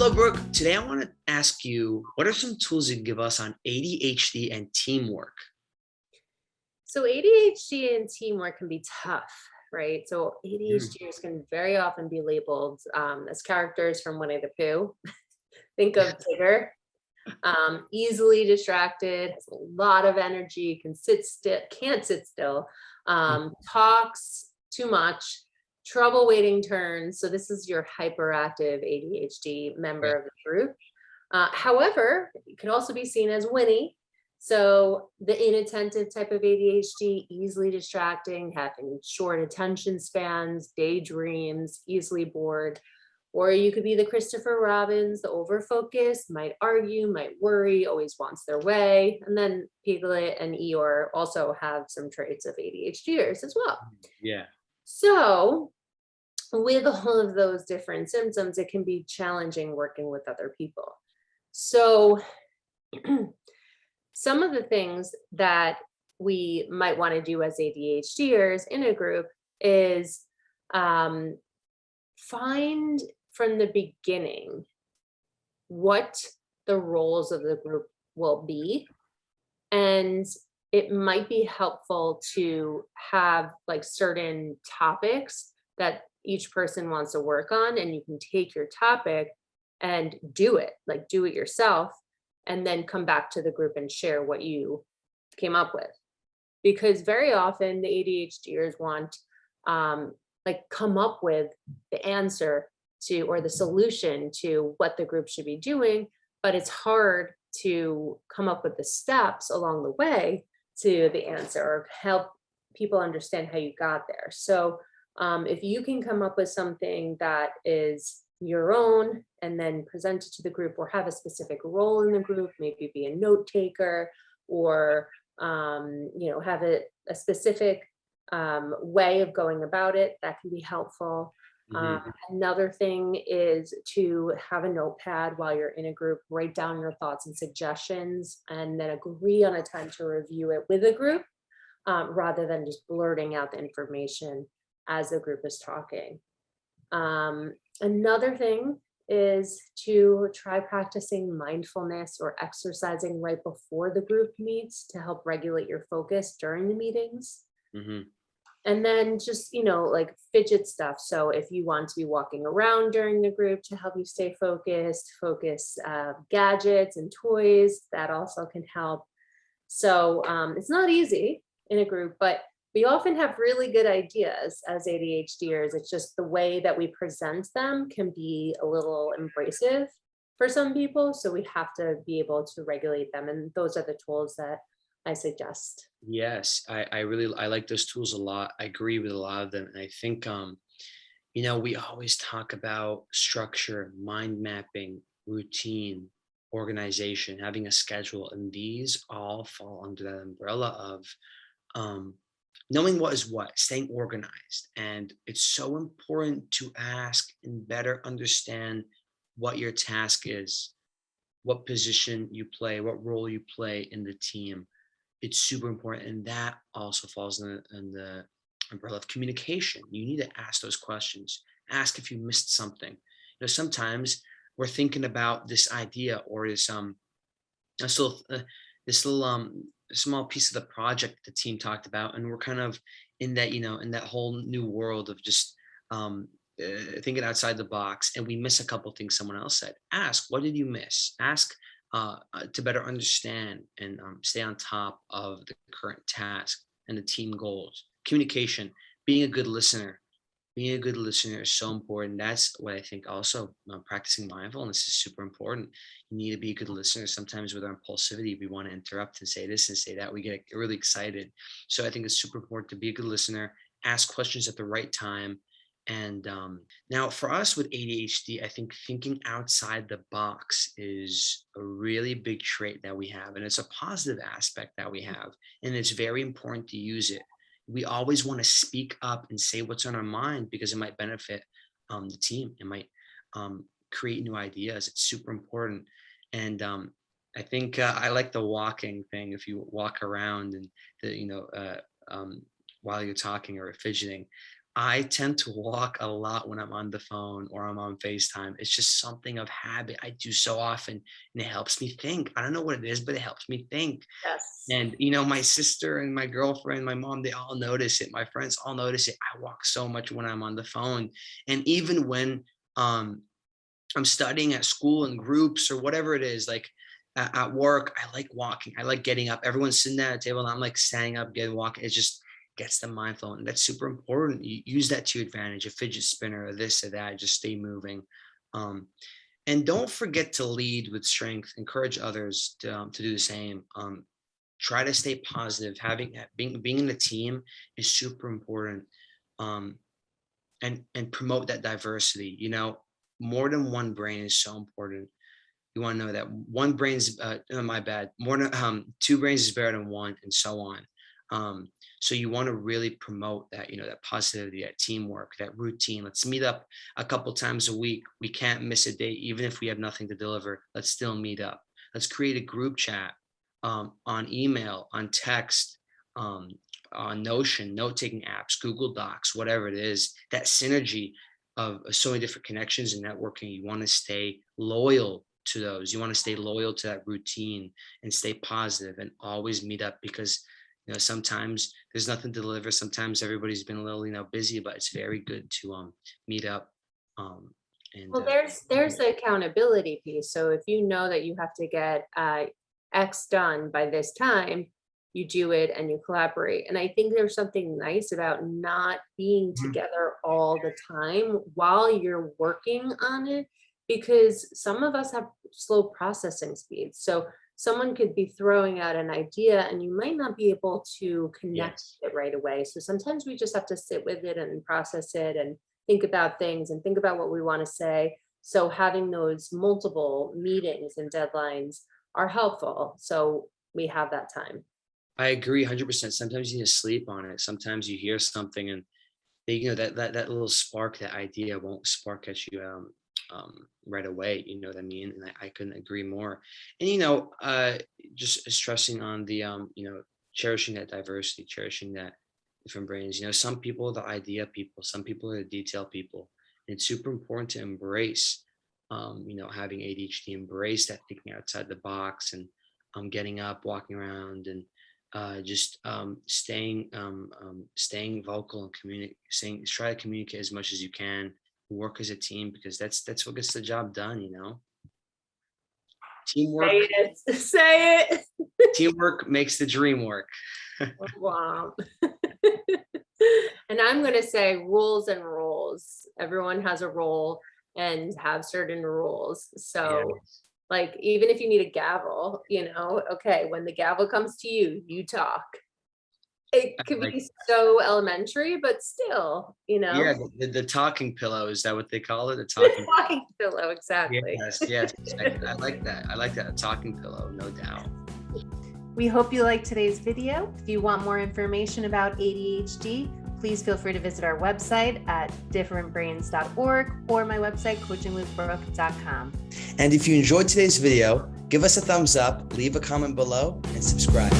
Hello, Brooke. Today I want to ask you, what are some tools you can give us on ADHD and teamwork? So ADHD and teamwork can be tough, right? So Mm, ADHDers can very often be labeled as characters from Winnie the Pooh. Think of Tigger, easily distracted, has a lot of energy, can sit still, can't sit still, talks too much, trouble waiting turns. So this is your hyperactive ADHD yeah. member of the group. However, it can also be seen as Winnie. So the inattentive type of ADHD, easily distracting, having short attention spans, daydreams, easily bored. Or you could be the Christopher Robins, the overfocused, might argue, might worry, always wants their way. And then Piglet and Eeyore also have some traits of ADHDers as well. Yeah. So with all of those different symptoms, it can be challenging working with other people. So some of the things that we might want to do as ADHDers in a group is um, find from the beginning what the roles of the group will be. And it might be helpful to have like certain topics that each person wants to work on, and you can take your topic and do it, like do it yourself, and then come back to the group and share what you came up with. Because very often the ADHDers want like come up with the answer to or the solution to what the group should be doing, but it's hard to come up with the steps along the way to the answer or help people understand how you got there. So if you can come up with something that is your own and then present it to the group or have a specific role in the group, maybe be a note taker or have a specific way of going about it, that can be helpful. Mhm. Another thing is to have a notepad while you're in a group, write down your thoughts and suggestions, and then agree on a time to review it with a group rather than just blurting out the information as the group is talking. Another thing is to try practicing mindfulness or exercising right before the group meets to help regulate your focus during the meetings. Mhm. And then just, like fidget stuff. So if you want to be walking around during the group to help you stay focused, focus gadgets and toys, that also can help. So it's not easy in a group, but we often have really good ideas as ADHDers. It's just the way that we present them can be a little abrasive for some people. So we have to be able to regulate them. And those are the tools that I suggest. Yes, I like those tools a lot. I agree with a lot of them. And I think we always talk about structure, mind mapping, routine, organization, having a schedule, and these all fall under that umbrella of um knowing what is what, staying organized. And it's so important to ask and better understand what your task is, what position you play, what role you play in the team. It's super important. And that also falls in the umbrella of communication. You need to ask those questions. Ask if you missed something. Sometimes we're thinking about this idea or this little this little small piece of the project the team talked about, and we're kind of in that whole new world of just thinking outside the box, and we miss a couple things someone else said. Ask, what did you miss? Ask to better understand and stay on top of the current task and the team goals. Communication, being a good listener. Being a good listener is so important. That's what I think also practicing mindfulness is super important. You need to be a good listener. Sometimes with our impulsivity, we want to interrupt and say this and say that. We get really excited. So I think it's super important to be a good listener, ask questions at the right time. And now for us with ADHD, I think thinking outside the box is a really big trait that we have. And it's a positive aspect that we have. And it's very important to use it. We always want to speak up and say what's on our mind because it might benefit the team. It might create new ideas. It's super important. And I think I like the walking thing. If you walk around and the, while you're talking or fidgeting, I tend to walk a lot when I'm on the phone or I'm on FaceTime. It's just something of habit I do so often, and it helps me think. I don't know what it is, but it helps me think. Yes. And, you know, my sister and my girlfriend, my mom, they all notice it. My friends all notice it. I walk so much when I'm on the phone. And even when um, I'm studying at school in groups or whatever it is, like at work, I like walking. I like getting up. Everyone's sitting at a table and I'm like standing up, getting walking. It just gets the mind flowing. That's super important. You use that to your advantage, a fidget spinner or this or that, just stay moving. Um, and don't forget to lead with strength, encourage others to do the same. Try to stay positive. Being in a team is super important. Um, and promote that diversity. You know, more than one brain is so important. You want to know that one brain's my bad. More than two brains is better than one, and so on. So you want to really promote that, you know, that positivity, that teamwork, that routine. Let's meet up a couple times a week. We can't miss a date, even if we have nothing to deliver. Let's still meet up. Let's create a group chat on email, on text, on Notion, note-taking apps, Google Docs, whatever it is. That synergy of so many different connections and networking. You want to stay loyal to those. You want to stay loyal to that routine and stay positive and always meet up, because you know sometimes there's nothing to deliver. Sometimes everybody's been a little, you know, busy, but it's very good to meet up. And Well, there's the accountability piece. So if you know that you have to get X done by this time, you do it and you collaborate. And I think there's something nice about not being together all the time while you're working on it, because some of us have slow processing speeds. So someone could be throwing out an idea and you might not be able to connect yes. it right away. So sometimes we just have to sit with it and process it and think about things and think about what we want to say. So having those multiple meetings and deadlines are helpful. So we have that time. I agree 100%. Sometimes you need to sleep on it. Sometimes you hear something and they, you know, that little spark, that idea won't spark at you right away. You know what I mean? And I couldn't agree more. And, you know, just stressing on the, you know, cherishing that diversity, cherishing that different brains. You know, some people are the idea people, some people are the detail people. And it's super important to embrace, you know, having ADHD, embrace that thinking outside the box and getting up, walking around, and just staying vocal and try to communicate as much as you can, work as a team, because that's what gets the job done, you know. Teamwork, Say it. Say it. teamwork makes the dream work. Wow. And I'm going to say rules and roles. Everyone has a role and have certain rules. So Yes. like, even if you need a gavel, you know, okay, when the gavel comes to you, you talk. It could Like, be so elementary, but still, you yeah, know, the talking pillow, is that what they call it? The the talking. talking pillow, exactly. Yes, yes. I like that. I like that. A talking pillow, no doubt. We hope you liked today's video. If you want more information about ADHD, please feel free to visit our website at differentbrains.org or my website, coachingwithbrooke.com. And if you enjoyed today's video, give us a thumbs up, leave a comment below, and subscribe.